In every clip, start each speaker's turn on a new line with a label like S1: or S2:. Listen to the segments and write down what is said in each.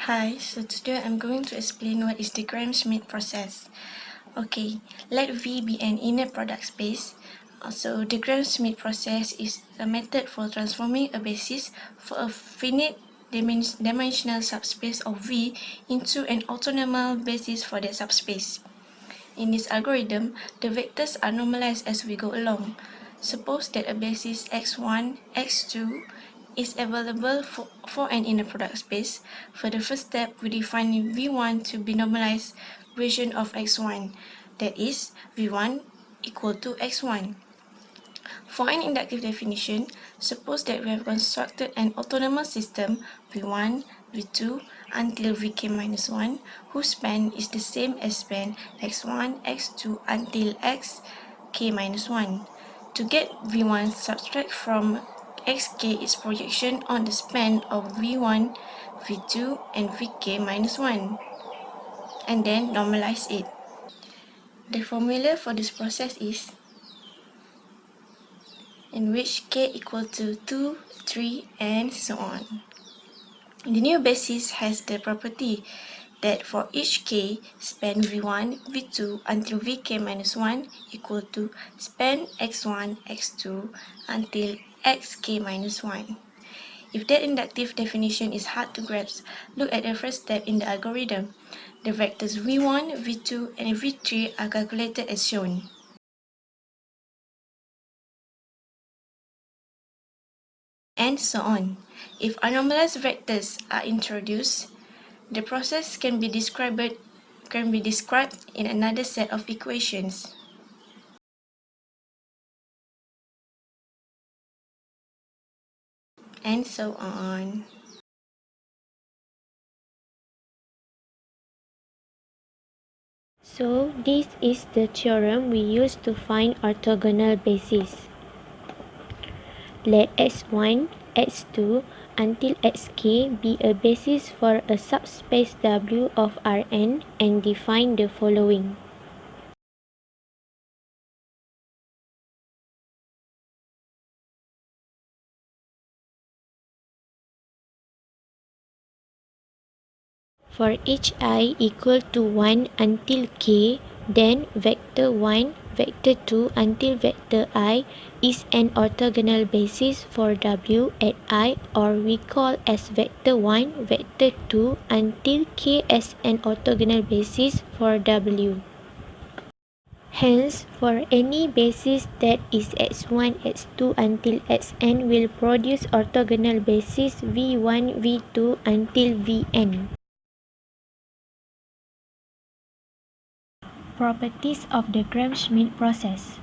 S1: Hi, so today I'm going to explain what is the Schmidt process. Okay, let V be an inner product space. So the Schmidt process is a method for transforming a basis for a finite dimensional subspace of V into an orthonormal basis for that subspace. In this algorithm, the vectors are normalized as we go along. Suppose that a basis x1, x2 is available for an inner product space. For the first step, we define V1 to be normalized version of x1, that is, V1 equal to x1. For an inductive definition, suppose that we have constructed an autonomous system V1, V2 until Vk minus 1, whose span is the same as span x1, x2 until xk minus 1. To get V1, subtract from xk its projection on the span of V1, V2 and Vk minus 1, and then normalize it. The formula for this process is in which k equal to 2, 3, and so on. The new basis has the property that for each k, span v1, v2 until vk minus 1 equal to span x1, x2 until xk minus 1. If that inductive definition is hard to grasp, look at the first step in the algorithm. The vectors v1, v2, and v3 are calculated as shown. And so on. If anormalized vectors are introduced, the process can be described in another set of equations. And so on.
S2: So this is the theorem we use to find orthogonal bases. Let x1, x2 until xk be a basis for a subspace W of Rn and define the following. For each I equal to 1 until k, then vector 1, vector 2 until vector I is an orthogonal basis for W at I, or we call as vector 1, vector 2 until k as an orthogonal basis for W. Hence, for any basis that is x1, x2 until xn will produce orthogonal basis v1, v2 until vn. Properties of the Schmidt process.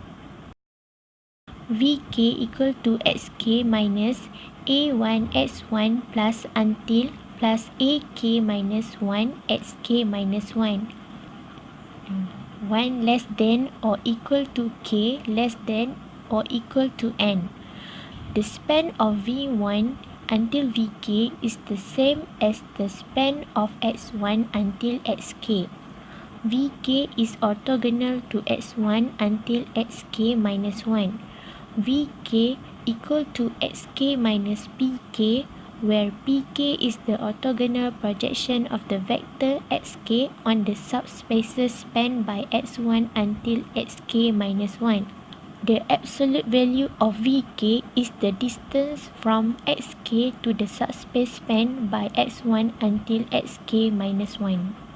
S2: Vk equal to xk minus a1 x1 plus until plus ak minus 1 xk minus 1. 1 less than or equal to k less than or equal to n. The span of v1 until vk is the same as the span of x1 until xk. Vk is orthogonal to x1 until xk minus 1. Vk equal to xk minus pk, where pk is the orthogonal projection of the vector xk on the subspaces spanned by x1 until xk minus 1. The absolute value of Vk is the distance from xk to the subspace spanned by x1 until xk minus 1.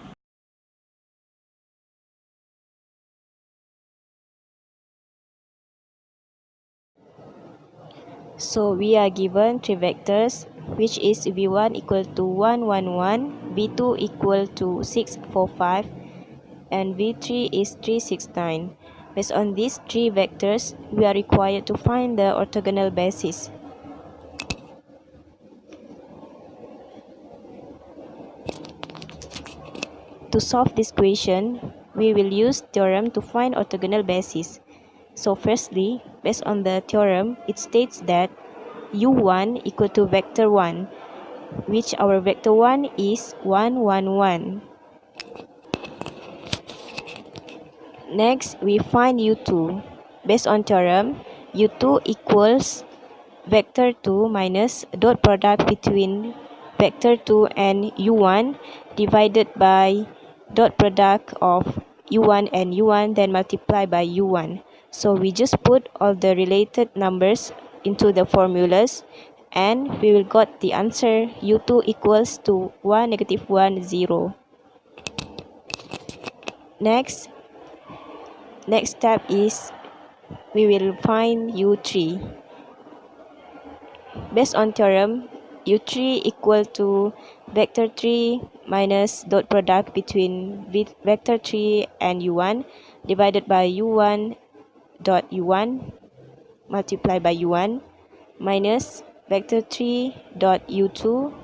S3: So we are given three vectors, which is v1 equal to 1, 1, 1, v2 equal to 6, 4, 5, and v3 is 3, 6, 9. Based on these three vectors, we are required to find the orthogonal basis. To solve this equation, we will use theorem to find orthogonal basis. So firstly, based on the theorem, it states that u1 equal to vector 1, which our vector 1 is 1, 1, 1. Next, we find u2. Based on theorem, u2 equals vector 2 minus dot product between vector 2 and u1 divided by dot product of u1 and u1, then multiply by u1. So we just put all the related numbers into the formulas and we will got the answer u2 equals to 1, -1, 0. Next step is we will find u3. Based on theorem, u3 equal to vector 3 minus dot product between vector 3 and u1 divided by u1 dot u1 multiplied by u1 minus vector 3 dot u2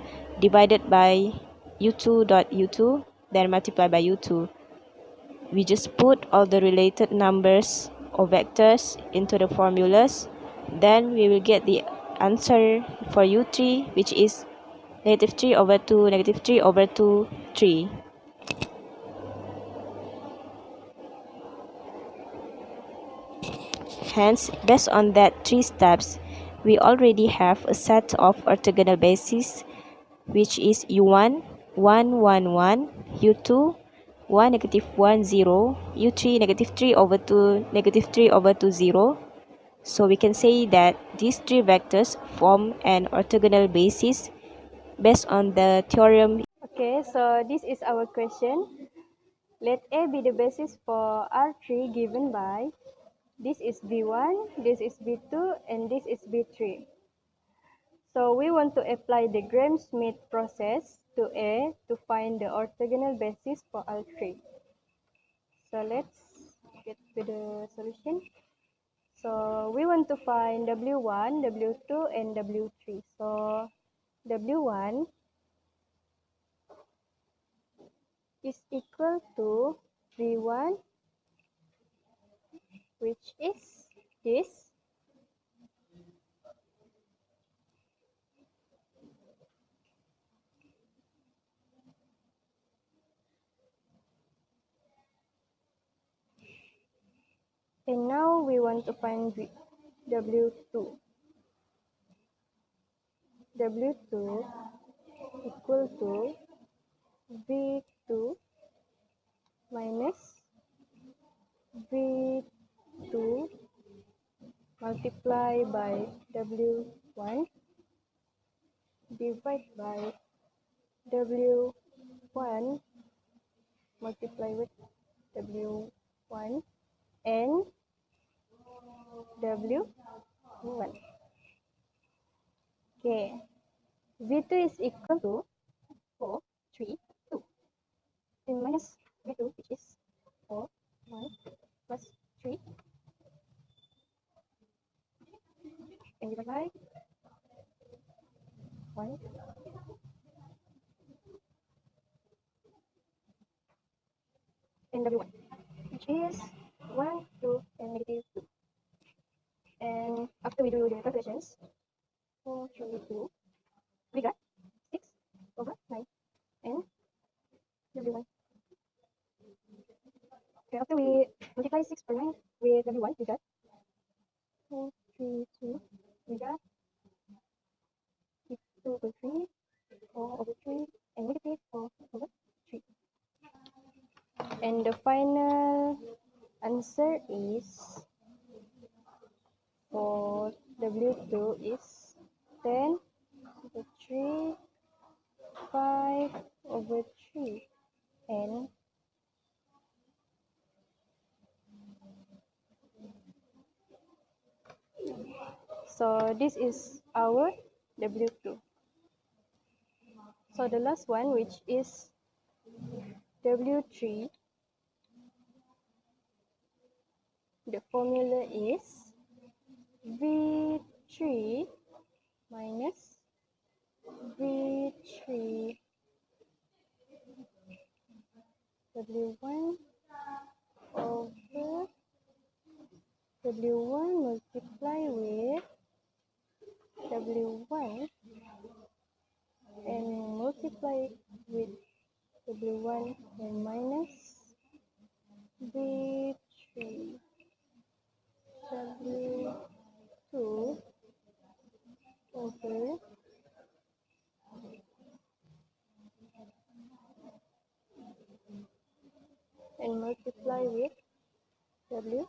S3: divided by u2 dot u2 then multiplied by u2. We just put all the related numbers or vectors into the formulas, then we will get the answer for u3, which is -3/2, -3/2, 3. Hence, based on that 3 steps, we already have a set of orthogonal bases, which is u1, 1, 1, 1, u2, 1, -1, 0, u3, -3/2, -3/2, 0. So we can say that these 3 vectors form an orthogonal basis based on the theorem.
S4: Okay, so this is our question. Let A be the basis for R3 given by this is B1, this is B2, and this is B3. So we want to apply the Gram-Schmidt process to A to find the orthogonal basis for R3. So let's get to the solution. So we want to find W1, W2, and W3. So W1 is equal to V1, which is this. And now we want to find W2. W2 equal to V2 minus V2 multiply by W1 divide by W1 multiply with W1 and W1. Okay, V2 is equal to 4, 3, 2 and minus V2, which is 4, 1 plus 3 and divide by 1 and W1, which is 1, 2 and -2. And after we do the calculations, 4, 3, 2, we got 6/9 and W1. Okay, after we multiply 6/9 with W1, we got 4, 3, 2, we got 2/3, 4/3, and -4/3. And the final answer is for W2 is 10/3, 5/3, and so this is our W2. So the last one, which is W3, the formula is V3 minus V3 W1 over W1 multiply with W1 and multiply with W1 and minus V3 W2 over and multiply with W.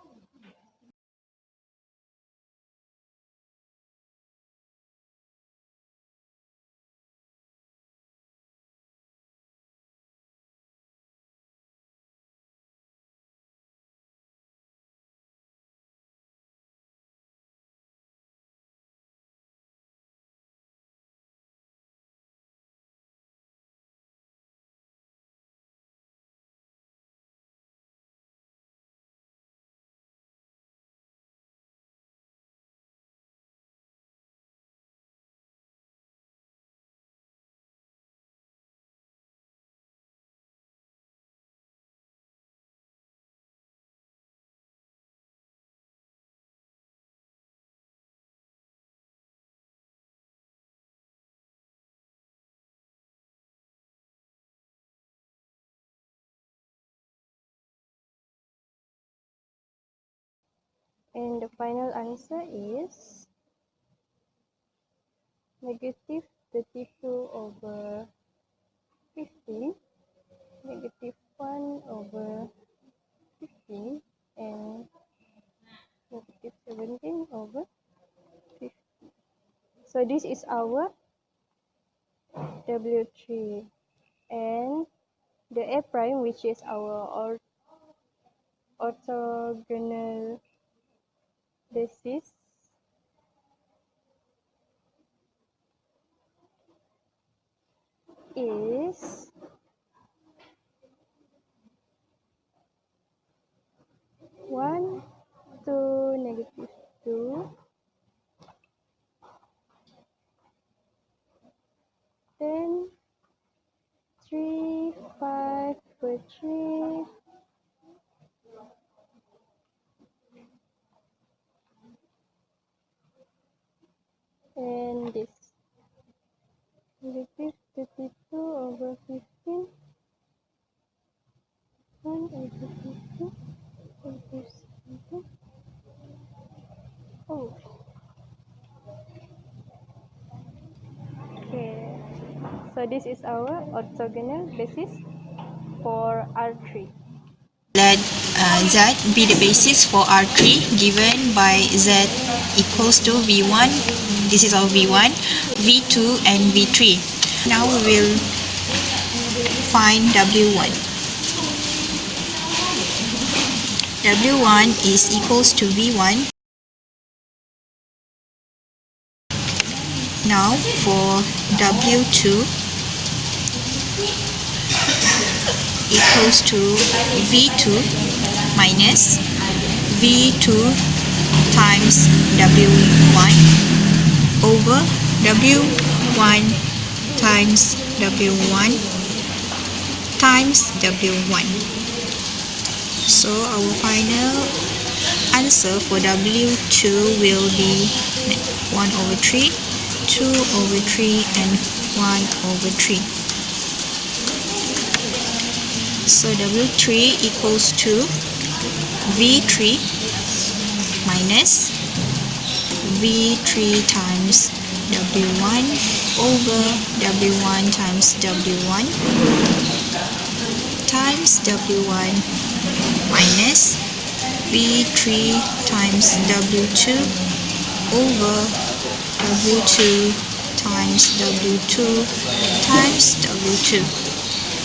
S4: And the final answer is negative 32 over 15, negative 1 over 15, and negative 17 over 50. So this is our W3. And the A prime, which is our orthogonal basis, is 1, 2, negative 2, 10, 3, 5 per 3, and this negative 32 over 15, 1 over 15 over 17. Oh, okay. So this is our orthogonal basis for R3.
S5: Let Z be the basis for R3 given by Z equals to V1. This is our V1, V2 and V3. Now we will find W1. W1 is equals to V1. Now for W2 equals to V2 minus V2 times W1 over W1 times W1 times W1. So our final answer for W2 will be 1 over 3, 2 over 3 and 1 over 3. So W3 equals to V3 minus V3 times W1 over W1 times W1 times W1 minus V3 times W2 over W2 times W2 times W2.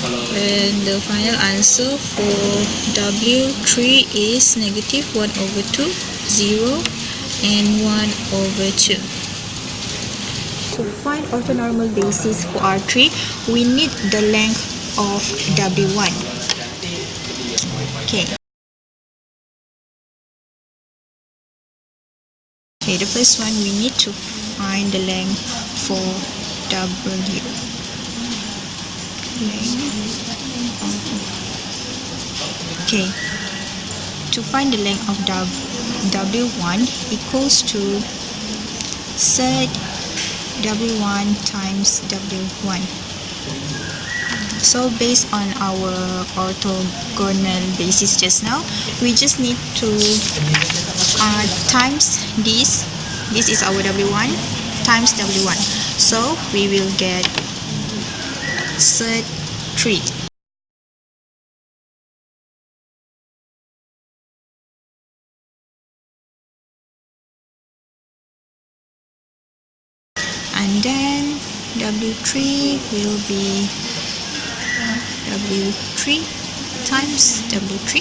S5: And the final answer for W3 is negative 1 over 2, 0 and 1 over 2. To find orthonormal basis for R3, we need the length of W1. Okay, the first one, we need to find the length for W. Okay, to find the length of W1 equals to set W1 times W1. So based on our orthogonal basis just now, we just need to times this is our W1 times W1. So we will get set 3. W3 will be W3 times W3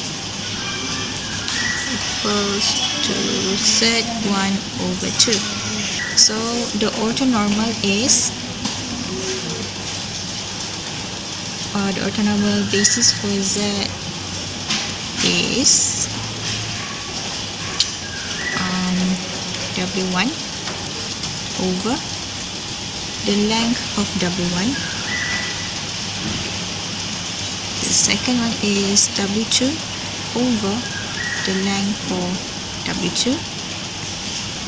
S5: equals to Z1 over 2. So the orthonormal is the orthonormal basis for Z is W1 over the length of W1. The second one is W2 over the length for W2,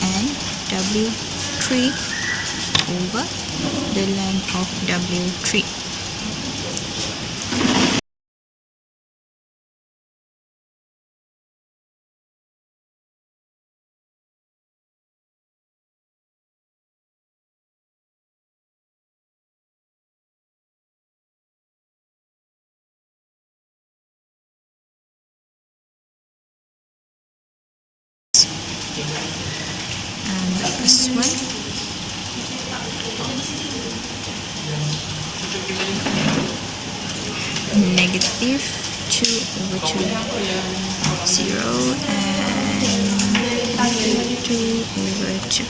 S5: and W3 over the length of W3. And the first one, negative 2 over 2, 0, and 2 over 2.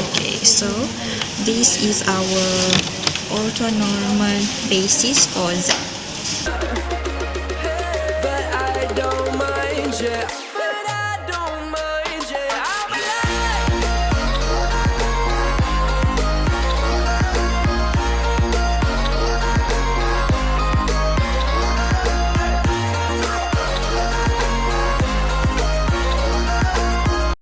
S5: Okay, so this is our orthonormal basis for Z.
S6: But I don't mind, yeah.